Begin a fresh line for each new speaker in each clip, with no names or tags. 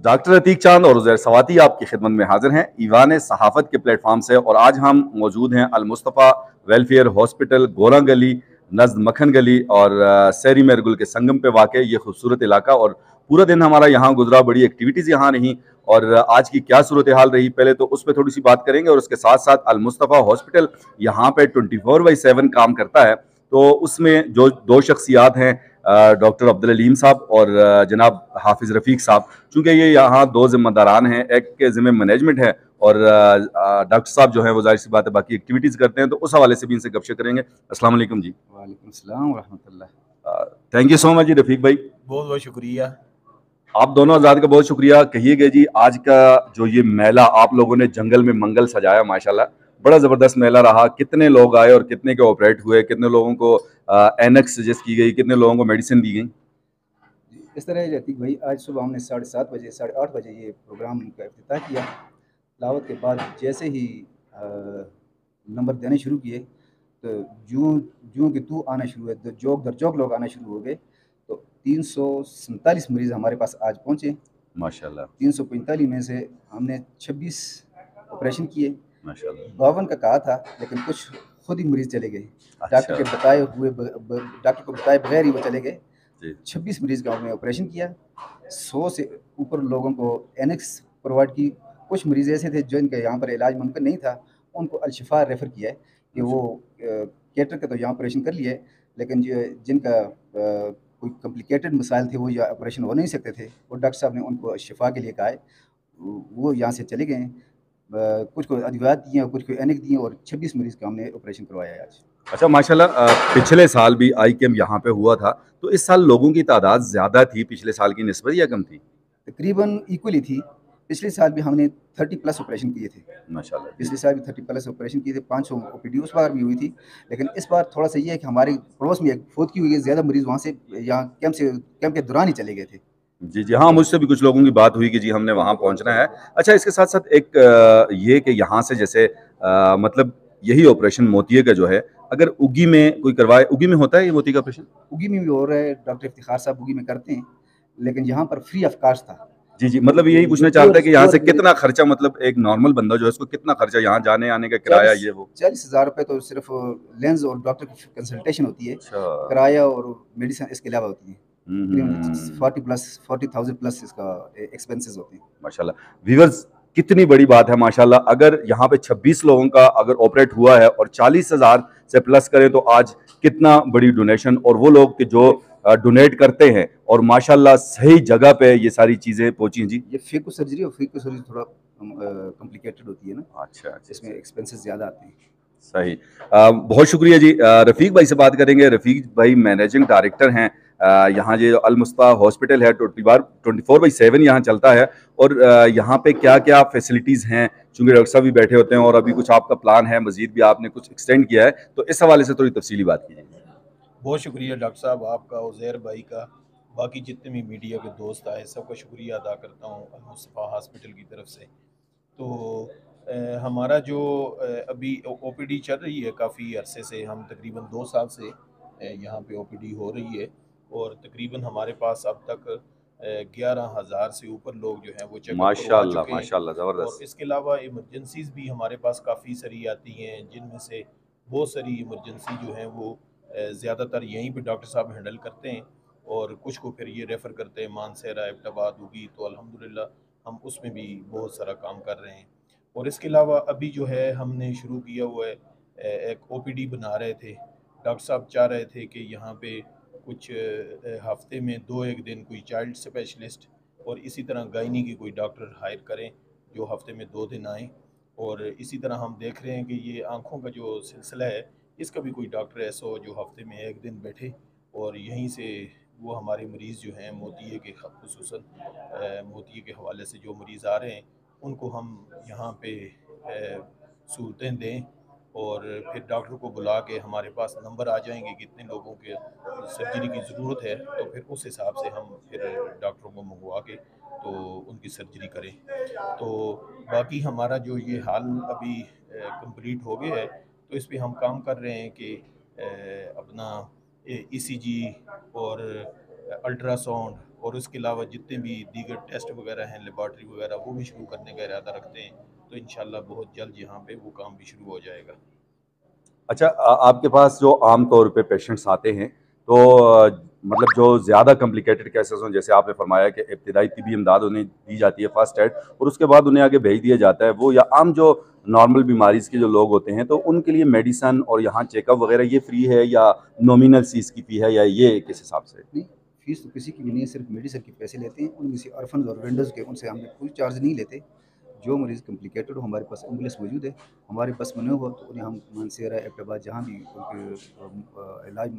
Doctor Atiq चांद और उज़ैर सवाती आपकी खिदमत में हाजिर हैं ईवान सहाफ़त के प्लेटफॉर्म से। और आज हम मौजूद हैं अल मुस्तफ़ा वेलफेयर हॉस्पिटल, गोरा गली, नज़द मक्खन गली और सैरी मेरगुल के संगम पे वाक़ ये खूबसूरत इलाका। और पूरा दिन हमारा यहाँ गुजरा, बड़ी एक्टिविटीज़ यहाँ रहीं। और आज की क्या सूरत हाल रही, पहले तो उस पर थोड़ी सी बात करेंगे और उसके साथ साथ अल मुस्तफ़ा हॉस्पिटल यहाँ पे 24/7 काम करता है। तो उसमें जो दो शख्सियात हैं, डॉक्टर अब्दुल अलीम साहब और जनाब हाफिज़ रफ़ीक साहब, चूँकि ये यहाँ दो ज़िम्मेदारान हैं, एक के ज़िम्मे मैनेजमेंट है और डॉक्टर साहब जो है वो ज़ाहिर सी बात है बाकी एक्टिविटीज़ करते हैं, तो उस हवाले से भी इनसे गपशप करेंगे। अस्सलाम वालेकुम जी।
वालेकुम सलाम व रहमतुल्लाह।
थैंक यू सो मच जी रफ़ीक भाई।
बहुत बहुत शुक्रिया।
आप दोनों आज़ाद का बहुत शुक्रिया। कहिएगा जी, आज का जो ये मेला आप लोगों ने जंगल में मंगल सजाया, माशाल्लाह बड़ा ज़बरदस्त मेला रहा। कितने लोग आए और कितने के ऑपरेट हुए, कितने लोगों को एनेक्स सजेस्ट की गई, कितने लोगों को मेडिसिन दी गई?
इस तरह है अतीक भाई, आज सुबह हमने 7:30 बजे 8:30 बजे ये प्रोग्राम का इफ्तिताह किया। दावत के बाद जैसे ही नंबर देने शुरू किए तो जूँ जूँ कि तू आना शुरू है, तो जोक दर जोक लोग आना शुरू हो गए। तो 347 मरीज़ हमारे पास आज पहुँचे।
माशाल्लाह
345 में से हमने 26 ऑपरेशन किए।
माशाल्लाह।
52 का कहा था, लेकिन कुछ खुद ही मरीज़ चले गए। डॉक्टर
अच्छा
के बताए हुए डॉक्टर को बताए बगैर ही वो चले गए।
जी।
26 मरीज़ का हमने ऑपरेशन किया। 100 से ऊपर लोगों को एनेक्स प्रोवाइड की। कुछ मरीज़ ऐसे थे जिनका यहाँ पर इलाज मुमकिन नहीं था, उनको अल-शिफा रेफ़र किया है कि वो कैटर का तो यहाँ ऑपरेशन कर लिया है, लेकिन जिनका कोई कॉम्प्लिकेटेड मसाइल थे, वो या ऑपरेशन हो नहीं सकते थे, वो डॉक्टर साहब ने उनको शिफा के लिए कहा है, वो यहाँ से चले गए हैं। कुछ को अद्वियात दिए और कुछ को एनेक दिए और 26 मरीज़ का हमने ऑपरेशन करवाया है आज।
अच्छा माशाल्लाह। पिछले साल भी आई कैम्प यहाँ पे हुआ था, तो इस साल लोगों की तादाद ज़्यादा थी पिछले साल की निस्बत या कम थी?
तकरीबन इक्वली थी। पिछले साल भी हमने 30 प्लस ऑपरेशन किए थे।
माशाल्लाह जी।
पिछले साल भी 30 प्लस ऑपरेशन किए थे, 500 ओपीडी उस बार भी हुई थी। लेकिन इस बार थोड़ा-सा ये है कि हमारे पड़ोस में एक फौत की हुई है, ज़्यादा मरीज़ वहाँ से यहाँ कैंप के दौरान ही चले गए थे।
जी, जी। हाँ, मुझसे भी कुछ लोगों की बात हुई कि जी हमने वहाँ पहुँचना है। अच्छा, इसके साथ-साथ एक ये कि यहाँ से जैसे मतलब यही ऑपरेशन मोतिये का जो है, अगर उगी में कोई करवाए, उगी में होता है ये मोती का ऑपरेशन?
उगी में भी हो रहा है, डॉक्टर इफ्तिखार साहब उगी में करते हैं, लेकिन यहाँ पर फ्री ऑफ कॉस्ट था।
जी, जी। मतलब यही पूछना चाहता है कि यहाँ से कितना खर्चा, मतलब एक नॉर्मल बंदा जो है उसको कितना खर्चा यहाँ जाने-आने का किराया ये वो?
40,000 रुपए तो सिर्फ लेंस और डॉक्टर की कंसल्टेशन होती है।
अच्छा।
किराया और मेडिसिन इसके अलावा होती है।
हुँ, हुँ,
करीबन
हुँ।
40,000 प्लस इसका एक्सपेंसेस होते हैं।
माशाल्लाह। व्यूअर्स, कितनी बड़ी बात है माशाल्लाह। अगर यहाँ पे 26 लोगों का अगर ऑपरेट हुआ है और 40,000 से प्लस करें तो आज कितना बड़ी डोनेशन, और वो लोग कि जो डोनेट करते हैं और माशाल्लाह सही जगह पे ये सारी चीज़ें पहुँची हैं जी।
ये फेको सर्जरी और फेको सर्जरी थोड़ा कॉम्प्लिकेटेड होती है ना,
अच्छा, अच्छा,
इसमें
अच्छा।
एक्सपेंसेस ज़्यादा आते हैं।
सही। बहुत शुक्रिया जी। रफ़ीक भाई से बात करेंगे। रफ़ीक भाई मैनेजिंग डायरेक्टर हैं। यहाँ ये अल मुस्तफ़ा हॉस्पिटल है 24/7 यहाँ चलता है। और यहाँ पे क्या-क्या फैसिलिटीज़ हैं? चूँकि डॉक्टर साहब भी बैठे होते हैं और अभी कुछ आपका प्लान है, मज़ीद भी आपने कुछ एक्सटेंड किया है, तो इस हवाले से थोड़ी तफ़सीली बात कीजिए।
बहुत शुक्रिया डॉक्टर साहब आपका, उज़ैर भाई का, बाकी जितने भी मीडिया के दोस्त आए सबका शुक्रिया अदा करता हूँ अल मुस्तफ़ा हॉस्पिटल की तरफ से। तो हमारा जो अभी ओपीडी चल रही है काफ़ी अरसे से, हम तकरीबन 2 साल से यहाँ पे ओपीडी हो रही है और तकरीबन हमारे पास अब तक 11,000 से ऊपर लोग जो हैं वो चेकअप करवा
माशाल्लाह,
चुके हैं।
माशाल्लाह
और
ज़बरदस्त।
इसके अलावा इमरजेंसीज़ भी हमारे पास काफ़ी सारी आती हैं, जिनमें से बहुत सारी इमरजेंसी जो हैं वो ज़्यादातर यहीं पे डॉक्टर साहब हैंडल करते हैं और कुछ को फिर ये रेफ़र करते हैं मानसहरा, एबटाबाद होगी, तो अल्हम्दुलिल्लाह हम उसमें भी बहुत सारा काम कर रहे हैं। और इसके अलावा अभी जो है हमने शुरू किया हुआ है, एक ओपीडी बना रहे थे। डॉक्टर साहब चाह रहे थे कि यहाँ पे कुछ हफ्ते में 2-1 दिन कोई चाइल्ड स्पेशलिस्ट और इसी तरह गायनी की कोई डॉक्टर हायर करें जो हफ्ते में 2 दिन आएँ। और इसी तरह हम देख रहे हैं कि ये आँखों का जो सिलसिला है, इसका भी कोई डॉक्टर ऐसा हो जो हफ्ते में 1 दिन बैठे और यहीं से वो हमारे मरीज़ जो हैं मोतिये के ख़ुसूसन मोतिये के हवाले से जो मरीज़ आ रहे हैं उनको हम यहाँ पे सहूलतें दें। और फिर डॉक्टर को बुला के हमारे पास नंबर आ जाएंगे कितने लोगों के सर्जरी की ज़रूरत है, तो फिर उस हिसाब से हम फिर डॉक्टरों को मंगवा के तो उनकी सर्जरी करें। तो बाकी हमारा जो ये हाल अभी कंप्लीट हो गया है, तो इस पे हम काम कर रहे हैं कि अपना ईसीजी और अल्ट्रासाउंड और उसके अलावा जितने भी दीगर टेस्ट वगैरह हैं, लेबॉर्ट्री वगैरह, वो भी शुरू करने का इरादा रखते हैं। तो इंशाल्लाह बहुत जल्द यहाँ पे वो काम भी शुरू हो जाएगा।
अच्छा, आपके पास जो आम तौर पे पेशेंट्स आते हैं तो मतलब जो ज़्यादा कॉम्प्लिकेटेड केसेस हों, जैसे आपने फरमाया कि इब्तिदाई तिबी इमदाद उन्हें दी जाती है फर्स्ट एड, और उसके बाद उन्हें आगे भेज दिया जाता है, वो या आम जो नॉर्मल बीमारीज़ के जो लोग होते हैं तो उनके लिए मेडिसन और यहाँ चेकअप वगैरह ये फ्री है या नॉमिनल सी इसकी फ़ी है, या ये किस हिसाब से?
नहीं, फीस तो किसी की भी नहीं है, सिर्फ मेडिसिन के पैसे लेते हैं। उनमें से ऑर्फन्स और वेंडर्स के, उनसे हम कोई चार्ज नहीं लेते। जो मरीज़ कॉम्प्लिकेटेड हो, हमारे पास एम्बुलेंस मौजूद है। हमारे बस में न हो तो उन्हें हम मानसेरा, एबटाबाद, जहाँ भी उनके इलाज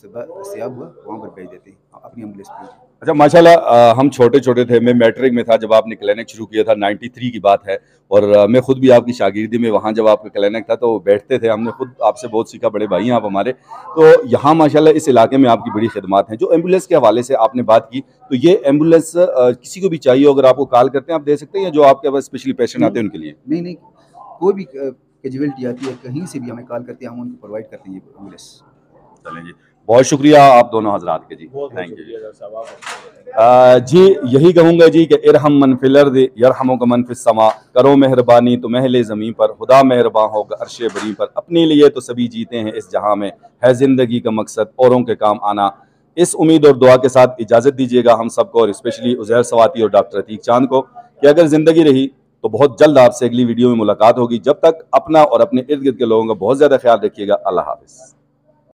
दस्तयाब हुआ वहाँ पर भेज देते हैं अपनी एम्बुलेंस पे।
अच्छा, माशाल्लाह, हम छोटे छोटे थे, मैं मैट्रिक में था जब आपने क्लिनिक शुरू किया था, 93 की बात है, और मैं खुद भी आपकी शागिर्दी में वहाँ जब आपका क्लिनिक था तो बैठते थे, हमने खुद आपसे बहुत सीखा, बड़े भाई हैं आप हमारे। तो यहाँ माशाल्लाह इस इलाके में आपकी बड़ी खिदमत हैं। जो एम्बुलेंस के हवाले से आपने बात की, तो ये एम्बुलेंस किसी को भी चाहिए अगर आपको कॉल करते हैं आप दे सकते हैं, या जो आपके पास स्पेशली पेशेंट आते हैं उनके लिए?
नहीं नहीं, कोई भी कैजुअलिटी आती है कहीं से भी हमें कॉल करते हैं, हम उनको प्रोवाइड करते हैं ये एम्बुलेंस।
चलें जी, बहुत शुक्रिया आप दोनों हजरात के जी, थैंक यू जी। जी, यही कहूँगा जी कि इरहम मन फिल अर्द यरहमुका मन फिस समा, करो मेहरबानी तो महले ज़मीं पर, खुदा मेहरबान होगा अर्शे बरी पर। अपने लिए तो सभी जीते हैं इस जहां में, है ज़िंदगी का मकसद औरों के काम आना। इस उम्मीद और दुआ के साथ इजाज़त दीजिएगा हम सबको, और स्पेशली उज़ैर सवाती और डॉक्टर अतीक चांद को, कि अगर ज़िंदगी रही तो बहुत जल्द आपसे अगली वीडियो में मुलाकात होगी। जब तक अपना और अपने इर्द गिर्द के लोगों का बहुत ज़्यादा ख्याल रखिएगा। अल्लाह हाफ़िज़।